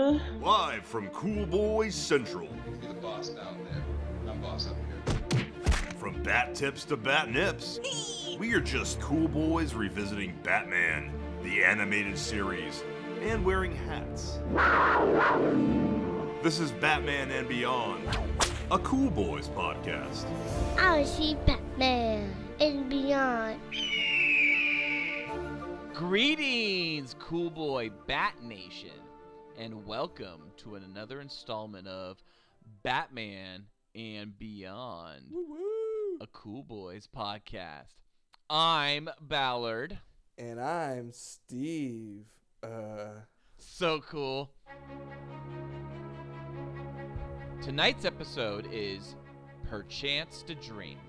Live from Cool Boys Central. You're the boss down there. I'm boss up here. From bat tips to bat nips, we are just cool boys revisiting Batman, the animated series, and wearing hats. This is Batman and Beyond, a Cool Boys podcast. I see Batman and Beyond. Greetings, Cool Boy Bat Nation, and welcome to another installment of Batman and Beyond, a Cool Boys podcast. I'm Ballard. And I'm Steve. So cool. Tonight's episode is Perchance to Dream,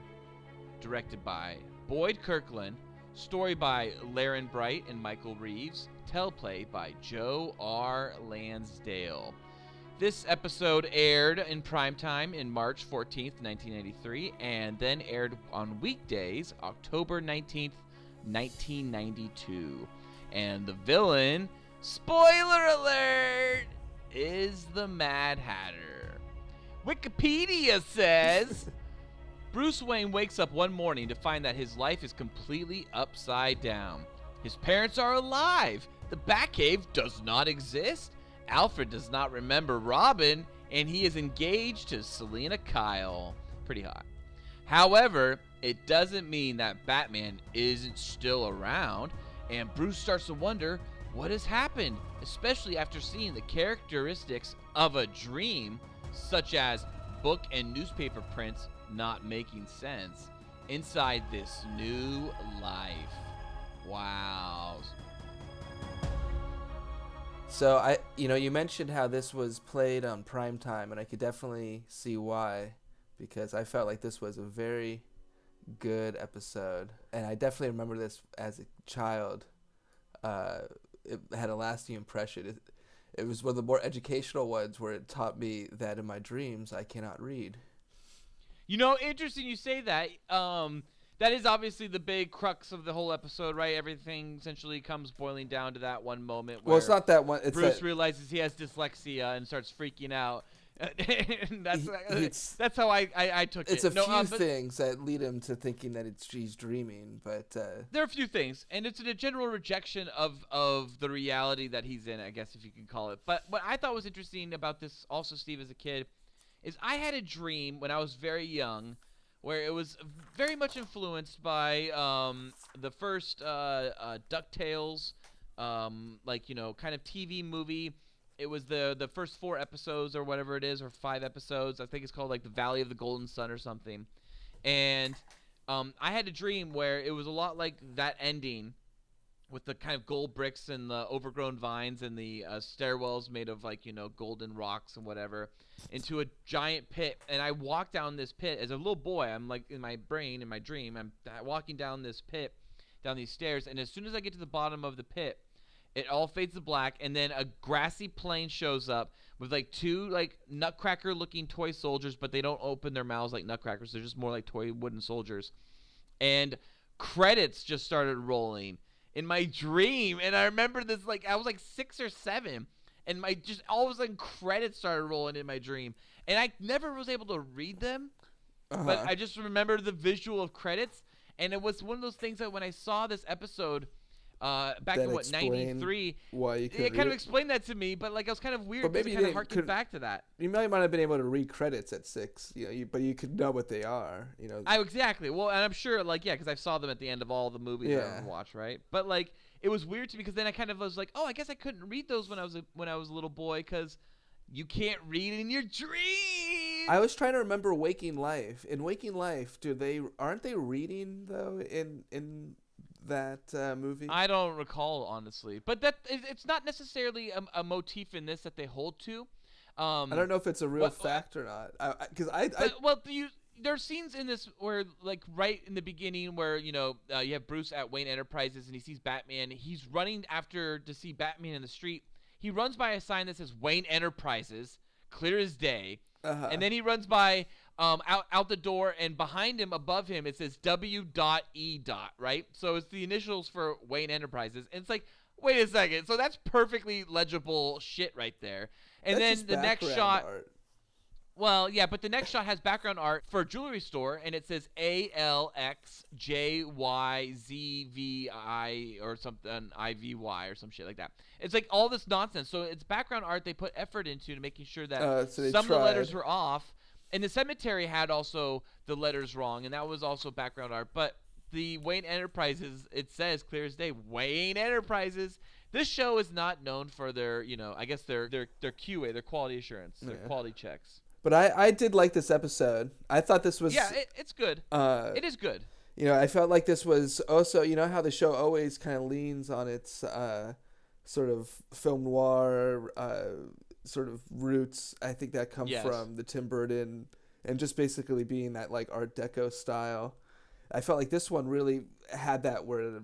directed by Boyd Kirkland, story by Laren Bright and Michael Reeves, teleplay by Joe R. Lansdale. This episode aired in primetime in March 14th, 1993, and then aired on weekdays October 19th, 1992. And the villain, spoiler alert, is the Mad Hatter. Wikipedia says Bruce Wayne wakes up one morning to find that his life is completely upside down. His parents are alive. The Batcave does not exist. Alfred does not remember Robin, and he is engaged to Selina Kyle. Pretty hot. However, it doesn't mean that Batman isn't still around, and Bruce starts to wonder what has happened, especially after seeing the characteristics of a dream, such as book and newspaper prints not making sense inside this new life. Wow. So you mentioned how this was played on primetime, and I could definitely see why, because I felt like this was a very good episode, and I definitely remember this as a child. It had a lasting impression. It was one of the more educational ones where it taught me that in my dreams I cannot read. You know, interesting you say that. That is obviously the big crux of the whole episode, right? Everything essentially comes boiling down to that one moment where Well, it's not that one. It's Bruce that realizes he has dyslexia and starts freaking out. And that's how I took it. It's a few things that lead him to thinking that he's dreaming, but there are a few things, and it's a general rejection of the reality that he's in, I guess, if you can call it. But what I thought was interesting about this also, Steve, as a kid, is I had a dream when I was very young where it was very much influenced by the first DuckTales, kind of TV movie. It was the first 4 episodes or whatever it is, or 5 episodes. I think it's called like the Valley of the Golden Sun or something. And I had a dream where it was a lot like that ending, with the kind of gold bricks and the overgrown vines and the stairwells made of golden rocks and whatever, into a giant pit. And I walked down this pit as a little boy. I'm like, in my brain, in my dream, I'm walking down this pit, down these stairs. And as soon as I get to the bottom of the pit, it all fades to black, and then a grassy plain shows up with 2 nutcracker looking toy soldiers, but they don't open their mouths like nutcrackers. They're just more like toy wooden soldiers. And credits just started rolling in my dream, and I remember this, I was 6 or 7, and all of a sudden credits started rolling in my dream, and I never was able to read them, but I just remember the visual of credits, and it was one of those things that when I saw this episode back in 93, it kind of explained that to me, but it was kind of weird, because it kind of harkened back to that. You might have been able to read credits at 6, but you could know what they are, Exactly. Well, and I'm sure, because I saw them at the end of all the movies I ever watched, right? But it was weird to me, because then I kind of was like, oh, I guess I couldn't read those when I was a little boy, because you can't read in your dreams. I was trying to remember Waking Life. In Waking Life, aren't they reading though in that movie? I don't recall, honestly, but it's not necessarily a motif in this that they hold to. I don't know if it's a real fact or not. There are scenes in this where, right in the beginning, where you have Bruce at Wayne Enterprises and he sees Batman. He's running to see Batman in the street. He runs by a sign that says Wayne Enterprises, clear as day, and then he runs by out the door, and behind him, above him, it says W.E. Right? So it's the initials for Wayne Enterprises. And it's like, Wait a second. So that's perfectly legible shit right there. And That's then just the next background shot. art. Well, yeah, but the next shot has background art for a jewelry store, and it says ALXJYZVI or something, IVY or some shit like that. It's like all this nonsense. So it's background art they put effort into making sure that So they some of the letters tried. were off. And the cemetery had also the letters wrong, and that was also background art. But the Wayne Enterprises, it says clear as day, Wayne Enterprises. This show is not known for their, I guess their QA, their quality assurance, their quality checks. But I did like this episode. I thought this was It's good. It is good. I felt like this was also, how the show always kind of leans on its sort of film noir sort of roots. I think that come from the Tim Burton and just basically being that like Art Deco style. I felt like this one really had that where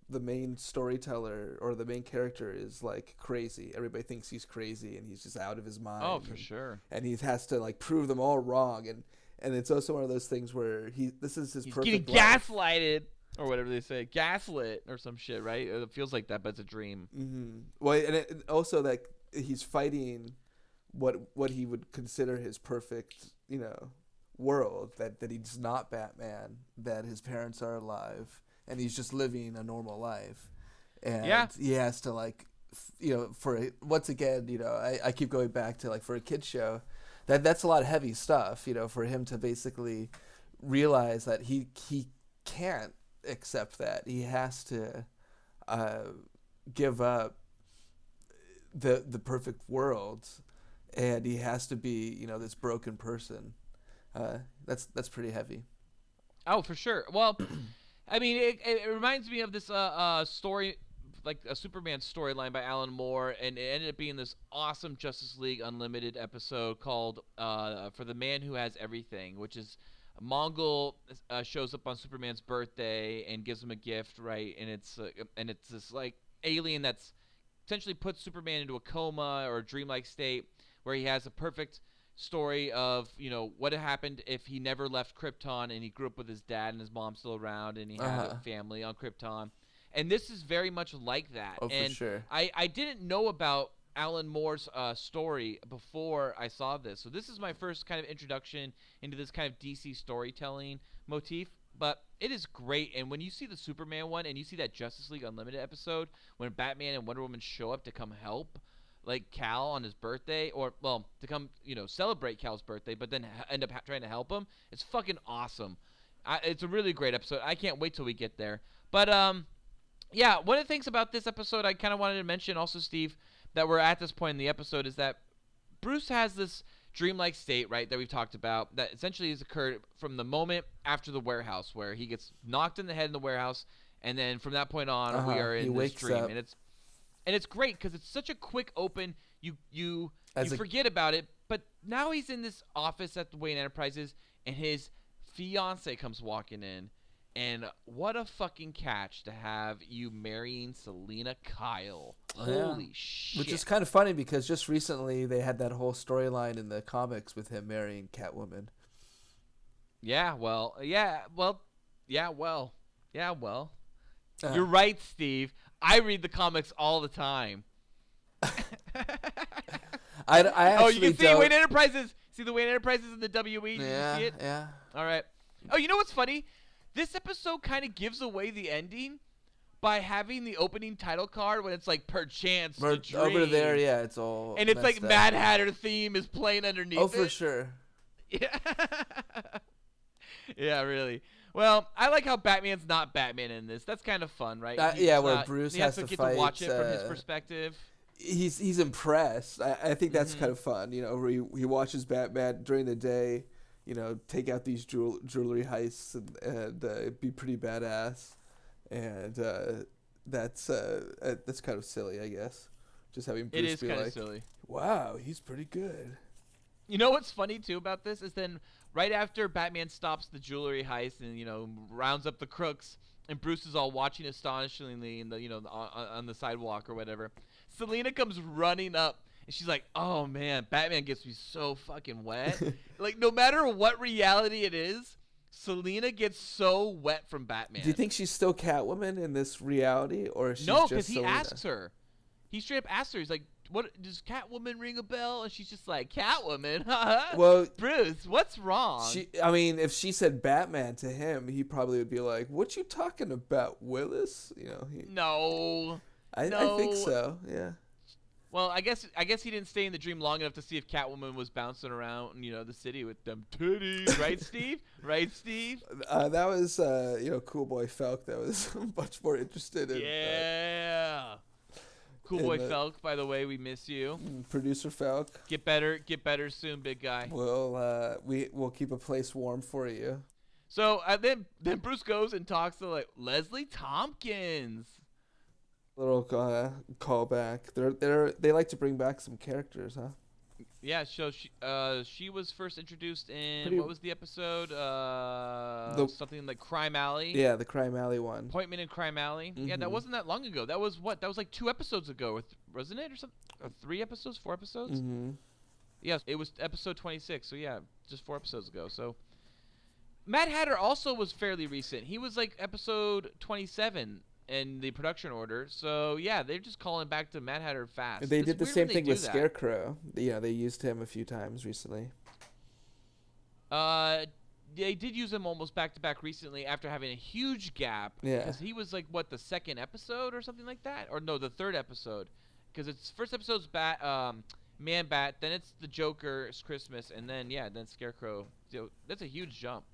the main storyteller or the main character is like crazy. Everybody thinks he's crazy and he's just out of his mind. Oh, for sure. And he has to like prove them all wrong. And it's also one of those things where this is his He's perfect getting life. gaslighted or whatever they say, gaslit or some shit, right? It feels like that, but it's a dream. Mm-hmm. Well, and also that he's fighting what he would consider his perfect, world, that he's not Batman, that his parents are alive, and he's just living a normal life. And he has to like, once again, I keep going back to like for a kid's show, that's a lot of heavy stuff, for him to basically realize that he can't accept that. He has to give up the perfect world, and he has to be, this broken person. That's pretty heavy. Oh, for sure. Well, I mean, it reminds me of this story, like a Superman storyline by Alan Moore, and it ended up being this awesome Justice League Unlimited episode called "For the Man Who Has Everything," which is a Mongol shows up on Superman's birthday and gives him a gift, right? And it's this like alien that's essentially puts Superman into a coma or a dreamlike state where he has a perfect story of what had happened if he never left Krypton and he grew up with his dad and his mom still around and he had a family on Krypton. And this is very much like that. Oh, and for sure. I didn't know about Alan Moore's story before I saw this. So this is my first kind of introduction into this kind of DC storytelling motif. But it is great. And when you see the Superman one and you see that Justice League Unlimited episode when Batman and Wonder Woman show up to come help like Cal on his birthday, or to come celebrate Cal's birthday, but then end up trying to help him, it's fucking awesome. It's a really great episode. I can't wait till we get there. But yeah, one of the things about this episode I kind of wanted to mention also, Steve, that we're at this point in the episode is that Bruce has this dreamlike state, right, that we've talked about, that essentially has occurred from the moment after the warehouse, where he gets knocked in the head in the warehouse, and then from that point on, we are in this dream, up. And it's great because it's such a quick open. You As a- forget about it, but now he's in this office at the Wayne Enterprises, and his fiance comes walking in, and what a fucking catch to have you marrying Selena Kyle. Holy shit! Which is kind of funny because just recently they had that whole storyline in the comics with him marrying Catwoman. You're right, Steve. I read the comics all the time. I actually you can see don't... Wayne Enterprises. See the Wayne Enterprises in the WE? Did Yeah, you see it? yeah. All right. Oh, you know what's funny? This episode kind of gives away the ending by having the opening title card when it's like Perchance the dream. Over there, yeah, it's all And it's like messed up. Mad Hatter theme is playing underneath Oh, for it. sure. Yeah. Yeah, really. Well, I like how Batman's not Batman in this. That's kind of fun, right? Where Bruce he has to to get fight, to watch it from his perspective. He's impressed. I think that's kind of fun. Where he watches Batman during the day, take out these jewelry heists and be pretty badass, and that's kind of silly, I guess. Just having Bruce It is be kind of like, silly. "Wow, he's pretty good." You know what's funny too about this is then right after Batman stops the jewelry heist and rounds up the crooks, and Bruce is all watching astonishingly in the on the sidewalk or whatever. Selena comes running up and she's like, "Oh man, Batman gets me so fucking wet." Like no matter what reality it is, Selena gets so wet from Batman. Do you think she's still Catwoman in this reality, or is she No, just because he Selena? asks her. He straight up asks her. He's like, "What does Catwoman ring a bell?" And she's just like, "Catwoman, Well, Bruce, what's wrong?" I mean, if she said Batman to him, he probably would be like, "What you talking about, Willis?" You know. No. I think so. Yeah. Well, I guess he didn't stay in the dream long enough to see if Catwoman was bouncing around, the city with them titties, right, Steve? Right, Steve? That was, Cool Boy Felk. That was much more interested in. Yeah. Cool Boy Felk, by the way, we miss you. Producer Felk. Get better soon, big guy. We'll keep a place warm for you. So then Bruce goes and talks to Leslie Tompkins. Little callback. They like to bring back some characters, huh? Yeah, so she was first introduced in what was the episode? Something like Crime Alley. Yeah, the Crime Alley one. Appointment in Crime Alley. Mm-hmm. Yeah, that wasn't that long ago. That was what? That was like 2 episodes ago, wasn't it, or something? 3 episodes, 4 episodes? Mm-hmm. Yes, it was episode 26. So yeah, just 4 episodes ago. So Mad Hatter also was fairly recent. He was like episode 27. In the production order, so yeah, they're just calling back to Mad Hatter fast. They did the same thing with Scarecrow. Yeah, they used him a few times recently. They did use him almost back to back recently after having a huge gap. Yeah, because he was like the 2nd episode or something like that, or no, the 3rd episode, because it's first episode's Man Bat, then it's the Joker, it's Christmas, and then Scarecrow. So that's a huge jump.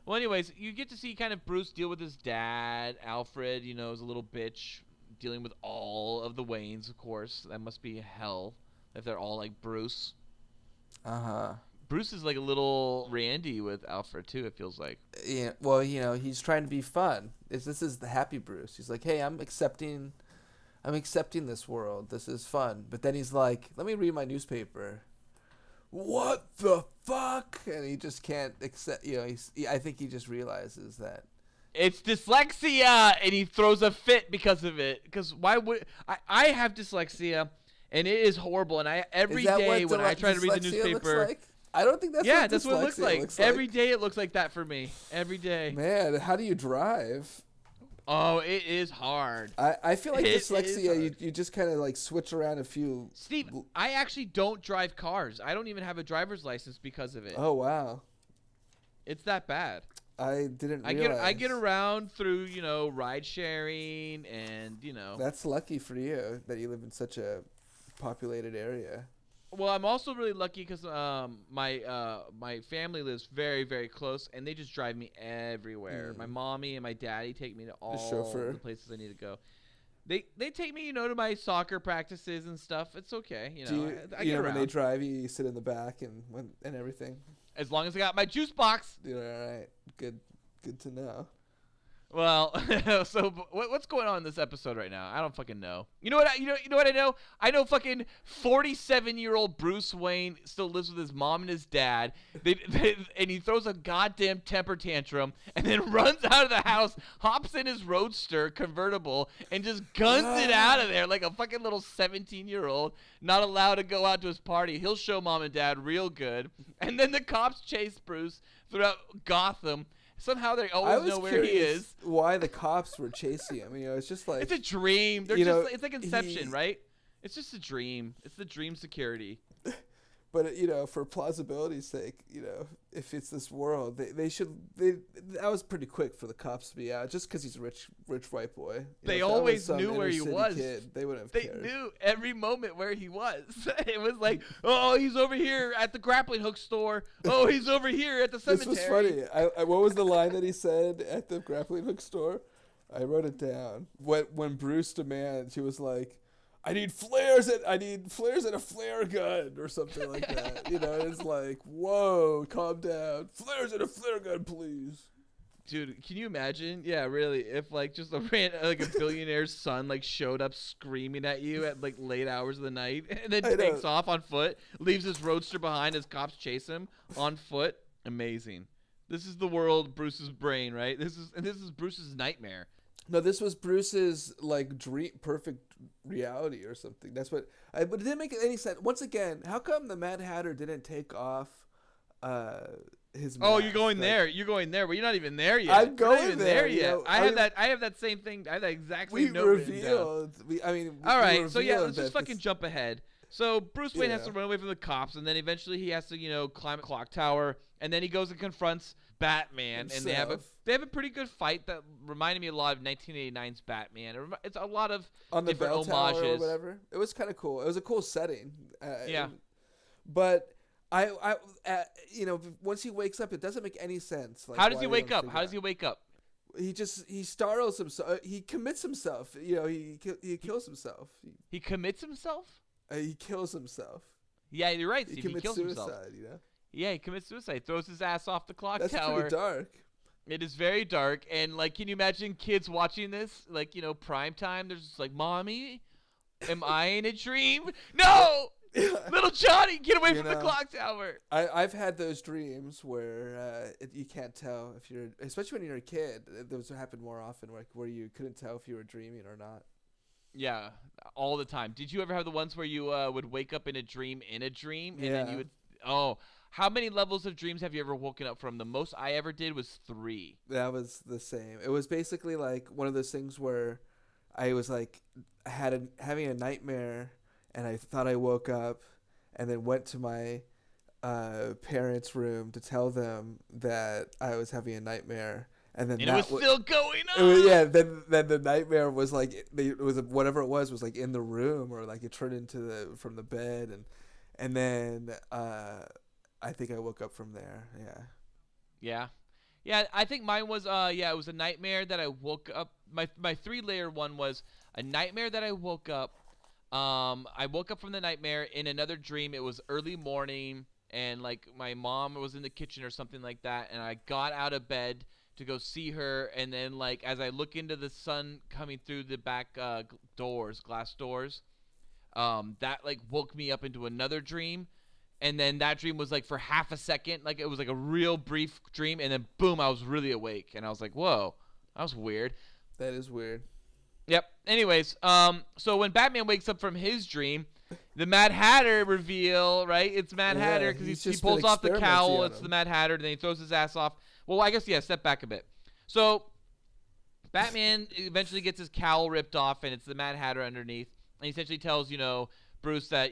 Well, anyways, you get to see kind of Bruce deal with his dad. Alfred, is a little bitch, dealing with all of the Waynes, of course. That must be hell if they're all like Bruce. Uh-huh. Bruce is like a little Randy with Alfred, too, it feels like. Yeah, well, he's trying to be fun. This is the happy Bruce. He's like, hey, I'm accepting this world. This is fun. But then he's like, let me read my newspaper. What the fuck? And he just can't accept. I think he just realizes that it's dyslexia, and he throws a fit because of it. Because why would I have dyslexia, and it is horrible. And every day when I try to read the newspaper, like? I don't think that's what it looks like. Every day it looks like that for me. Every day. Man, how do you drive? Oh, it is hard. I feel like dyslexia, you just kind of like switch around a few. Steve, I actually don't drive cars. I don't even have a driver's license because of it. Oh, wow. It's that bad. I didn't realize. I get around through, ride sharing and, That's lucky for you that you live in such a populated area. Well, I'm also really lucky because my family lives very, very close, and they just drive me everywhere. My mommy and my daddy take me to all the places I need to go. They take me, to my soccer practices and stuff. It's okay, I get around. When they drive you, sit in the back and everything. As long as I got my juice box. Yeah, all right. Good to know. Well, so what's going on in this episode right now? I don't fucking know. You know what I know? I know fucking 47-year-old Bruce Wayne still lives with his mom and his dad. And he throws a goddamn temper tantrum and then runs out of the house, hops in his roadster convertible, and just guns it out of there like a fucking little 17-year-old not allowed to go out to his party. He'll show mom and dad real good. And then the cops chase Bruce throughout Gotham. Somehow they always know where he is. Why the cops were chasing him? It's just like it's a dream. It's like Inception, right? It's just a dream. It's the dream security. But for plausibility's sake, if it's this world, that was pretty quick for the cops to be out, just because he's a rich white boy. They always knew where he was. Kid, they wouldn't have cared. They knew every moment where he was. It was like, oh, he's over here at the grappling hook store. Oh, he's over here at the cemetery. This was funny. What was the line that he said at the grappling hook store? I wrote it down. When Bruce demands, he was like, I need flares and a flare gun or something like that. It's like, whoa, calm down. Flares and a flare gun, please. Dude, can you imagine? Yeah, really. If just a billionaire's son showed up screaming at you at late hours of the night and then takes off on foot, leaves his roadster behind as cops chase him on foot. Amazing. This is the world Bruce's brain, right? This is Bruce's nightmare. No, this was Bruce's dream, perfect reality or something. That's what. But it didn't make any sense. Once again, how come the Mad Hatter didn't take off his. Oh, mask. you're going Like, there. You're going there, but you're not even there yet. I'm You're not going even there, yet. you know, I have that same thing. I have that exact We same note written down. revealed. All right, so yeah, revealed let's just that fucking this- jump ahead. So Bruce Wayne has Yeah. to run away from the cops, and then eventually he has to, climb a clock tower, and then he goes and confronts Batman, and they have a pretty good fight that reminded me a lot of 1989's Batman. It's a lot of on the different bell tower or homages. whatever. It was kind of cool. It was a cool setting. Yeah. But once he wakes up, it doesn't make any sense. Like, How does why he they wake don't up? figure How does out. he wake up? He startles himself. He commits himself. He kills himself. He commits himself? He kills himself. Yeah, you're right, He Steve. He commits kills suicide. himself. Yeah, he commits suicide. Throws his ass off the clock That's tower. pretty dark. It is very dark, and like, can you imagine kids watching this? Like, prime time. They're just like, "Mommy, am I in a dream? No, little Johnny, get away from the clock tower." I've had those dreams where you can't tell if you're, especially when you're a kid. Those happen more often, where you couldn't tell if you were dreaming or not. Yeah, all the time. Did you ever have the ones where you would wake up in a dream, and then you would? Oh, how many levels of dreams have you ever woken up from? The most I ever did was 3. That was the same. It was basically like one of those things where I was like having a nightmare, and I thought I woke up, and then went to my parents' room to tell them that I was having a nightmare, and then And it was still going on. Then the nightmare was like it was whatever it was like in the from the bed, and then I think I woke up from there. Yeah, I think mine was it was a nightmare that I woke up. My 3-layer one was a nightmare that I woke up. I woke up from the nightmare in another dream. It was early morning, and like my mom was in the kitchen or something like that, and I got out of bed to go see her, and then like as I look into the sun coming through the back glass doors, that like woke me up into another dream. And then that dream was like for half a second, like it was like a real brief dream, and then boom, I was really awake, and I was like, whoa, that was weird. That is weird. Yep. Anyways, so when Batman wakes up from his dream, the Mad Hatter reveal, right? It's Mad Hatter because he pulls off the cowl. It's the Mad Hatter, and then he throws his ass off. Well, I guess, step back a bit. So Batman eventually gets his cowl ripped off, and it's the Mad Hatter underneath, and he essentially tells, Bruce that,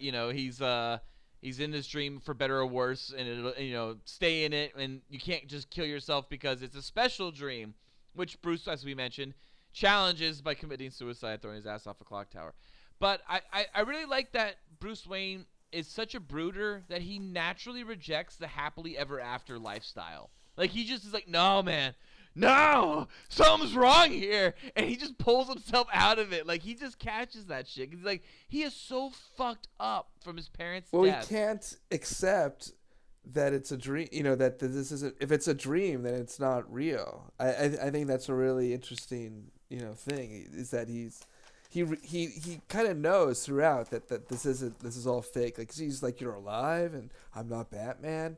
he's in this dream for better or worse, and it'll, stay in it, and you can't just kill yourself because it's a special dream, which Bruce, as we mentioned, challenges by committing suicide, throwing his ass off a clock tower. But I really like that Bruce Wayne is such a brooder that he naturally rejects the happily ever after lifestyle. Like, he just is like, no, man. No, something's wrong here, and he just pulls himself out of it. Like, he just catches that shit. He's like, he is so fucked up from his parents' death. He can't accept that it's a dream. That this isn't. If it's a dream, then it's not real. I think that's a really interesting thing. Is that he kind of knows throughout that this is all fake. Like, he's like, you're alive, and I'm not Batman,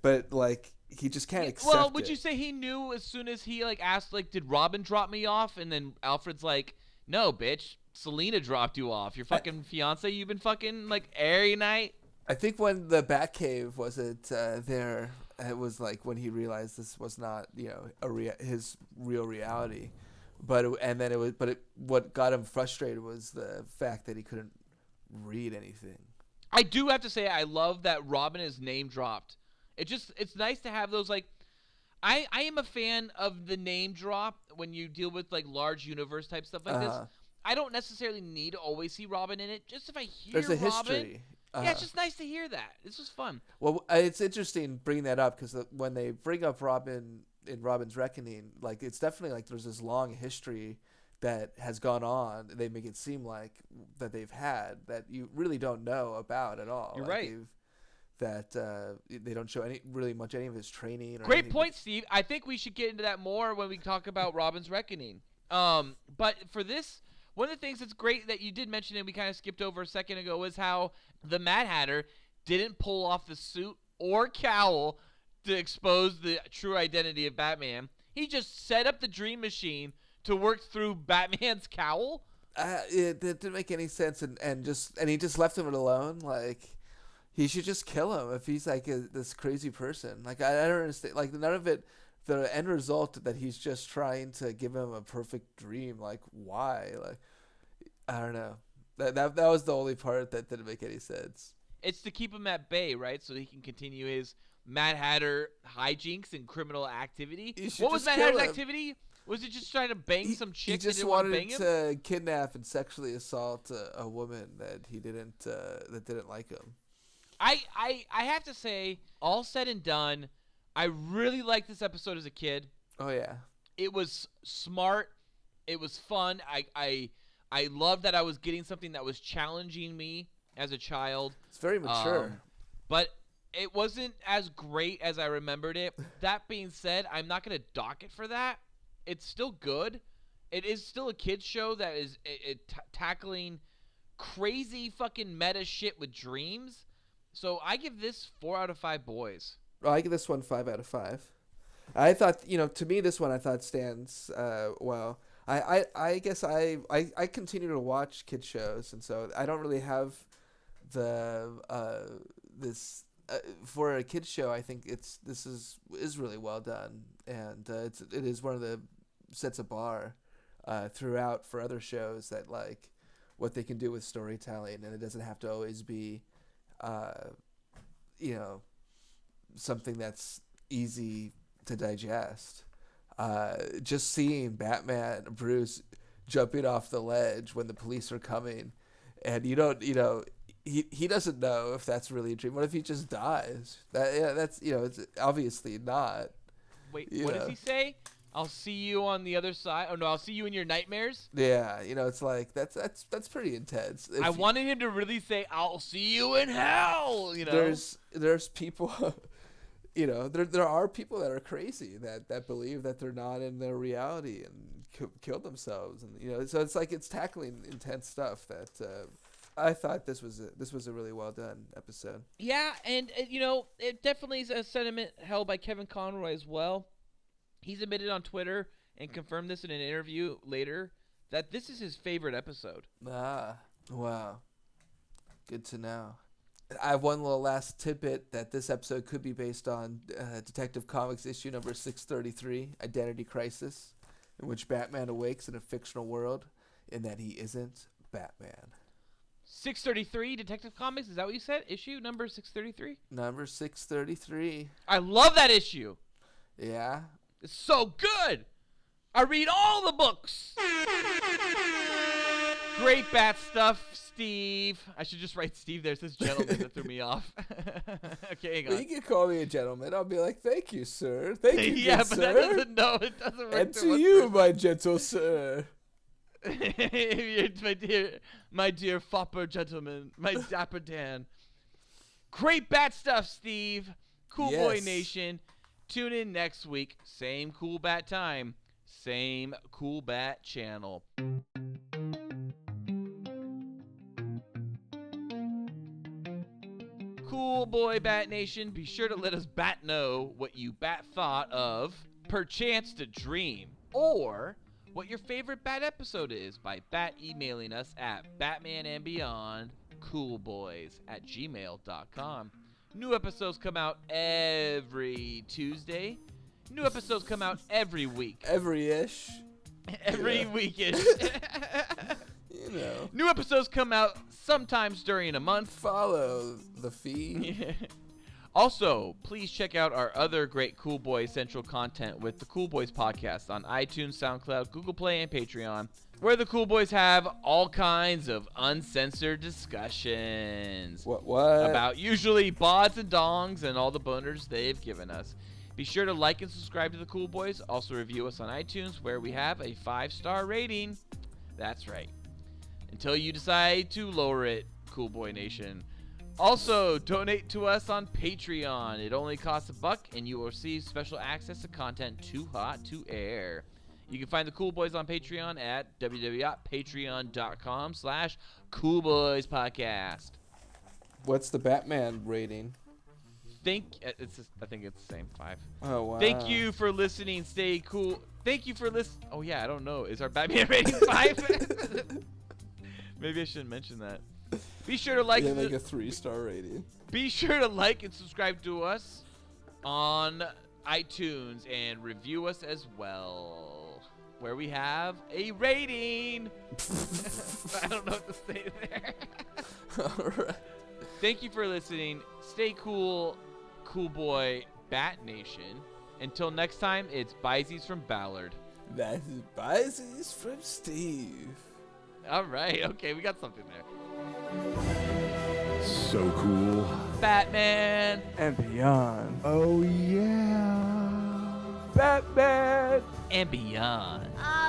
but like. He just can't accept it. Well, would you say he knew as soon as he asked did Robin drop me off? And then Alfred's like, no, bitch, Selena dropped you off. Your fucking fiance you've been fucking every night. I think when the Batcave wasn't there, it was like when he realized this was not his real reality. But what got him frustrated was the fact that he couldn't read anything. I do have to say I love that Robin is name dropped. It's nice to have those I am a fan of the name drop when you deal with large universe type stuff like this. I don't necessarily need to always see Robin in it. Just if I hear There's a Robin, history. Yeah, it's just nice to hear that. This was fun. Well, it's interesting bringing that up because when they bring up Robin in Robin's Reckoning, it's definitely there's this long history that has gone on. They make it seem like that they've had that you really don't know about at all. You're right. That they don't show any of his training. Great point, Steve. I think we should get into that more when we talk about Robin's Reckoning. But for this, one of the things that's great that you did mention and we kind of skipped over a second ago is how the Mad Hatter didn't pull off the suit or cowl to expose the true identity of Batman. He just set up the Dream Machine to work through Batman's cowl. It didn't make any sense, and he just left him alone. he should just kill him if he's like this crazy person. Like I don't understand. Like none of it. The end result that he's just trying to give him a perfect dream. Like why? Like I don't know. That was the only part that didn't make any sense. It's to keep him at bay, right? So he can continue his Mad Hatter hijinks and criminal activity. What was Mad Hatter's activity? Was it just trying to bang some chick? He just wanted to kidnap and sexually assault a woman that he didn't that didn't like him. I have to say, all said and done, I really liked this episode as a kid. Oh yeah. It was smart. It was fun. I loved that I was getting something that was challenging me as a child. It's very mature. But it wasn't as great as I remembered it. That being said, I'm not going to dock it for that. It's still good. It is still a kids show that is tackling crazy fucking meta shit with dreams. So I give this 4 out of 5 boys. Well, I give this one 5 out of 5. I thought, to me, this one I thought stands well. I guess I continue to watch kids shows, and so I don't really have the this for a kids show. I think this is really well done, and it is one of the sets a bar throughout for other shows that like what they can do with storytelling, and it doesn't have to always be something that's easy to digest. Just seeing Batman Bruce jumping off the ledge when the police are coming, and he doesn't know if that's really a dream. What if he just dies? That's it's obviously not. Wait, what does he say? I'll see you on the other side. Oh no, I'll see you in your nightmares. Yeah, it's like that's pretty intense. I wanted him to really say, "I'll see you in hell." There's people. There are people that are crazy that believe that they're not in their reality and kill themselves, and so it's like it's tackling intense stuff that I thought this was a really well done episode. Yeah, and it definitely is a sentiment held by Kevin Conroy as well. He's admitted on Twitter and confirmed this in an interview later that this is his favorite episode. Ah, wow, good to know. I have one little last tidbit that this episode could be based on Detective Comics issue number 633, Identity Crisis, in which Batman awakes in a fictional world in that he isn't Batman. 633, Detective Comics, is that what you said? Issue number 633? Number 633. I love that issue. Yeah? It's so good. I read all the books. Great bat stuff, Steve. I should just write Steve there. It says gentleman. That threw me off. Okay, hang on. Well, you can call me a gentleman. I'll be like, thank you, sir. Thank you, yeah, good but sir. that doesn't, no, it doesn't work. And to you, my gentle sir. my dear fopper gentleman, my dapper Dan. Great bat stuff, Steve. Cool Yes. Boy Nation. Tune in next week. Same Cool Bat time. Same Cool Bat channel. Cool Boy Bat Nation, be sure to let us bat know what you bat thought of Perchance to Dream, or what your favorite bat episode is by bat emailing us at batmanandbeyondcoolboys@gmail.com. New episodes come out every Tuesday. New episodes come out every week. Every-ish. Every weekish. New episodes come out sometimes during a month. Follow the feed. Also, please check out our other great Cool Boy Central content with the Cool Boys podcast on iTunes, SoundCloud, Google Play, and Patreon, where the Cool Boys have all kinds of uncensored discussions. What? About usually bods and dongs and all the boners they've given us. Be sure to like and subscribe to the Cool Boys. Also review us on iTunes, where we have a 5-star rating. That's right. Until you decide to lower it, Cool Boy Nation. Also, donate to us on Patreon. It only costs $1, and you will receive special access to content too hot to air. You can find the Cool Boys on Patreon at www.patreon.com/coolboyspodcast. What's the Batman rating? I think it's the same 5. Oh, wow. Thank you for listening. Stay cool. Thank you for listening. Oh, yeah, I don't know. Is our Batman rating 5? Maybe I shouldn't mention that. Be sure to like. Yeah, like a 3-star rating. Be sure to like and subscribe to us on iTunes and review us as well, where we have a rating. I don't know what to say there. All right. Thank you for listening. Stay cool, cool boy, Bat Nation. Until next time, it's Bizees from Ballard. That is Bizees from Steve. All right. Okay, we got something there. So cool. Batman And beyond. Oh, yeah. Batman and beyond. Oh,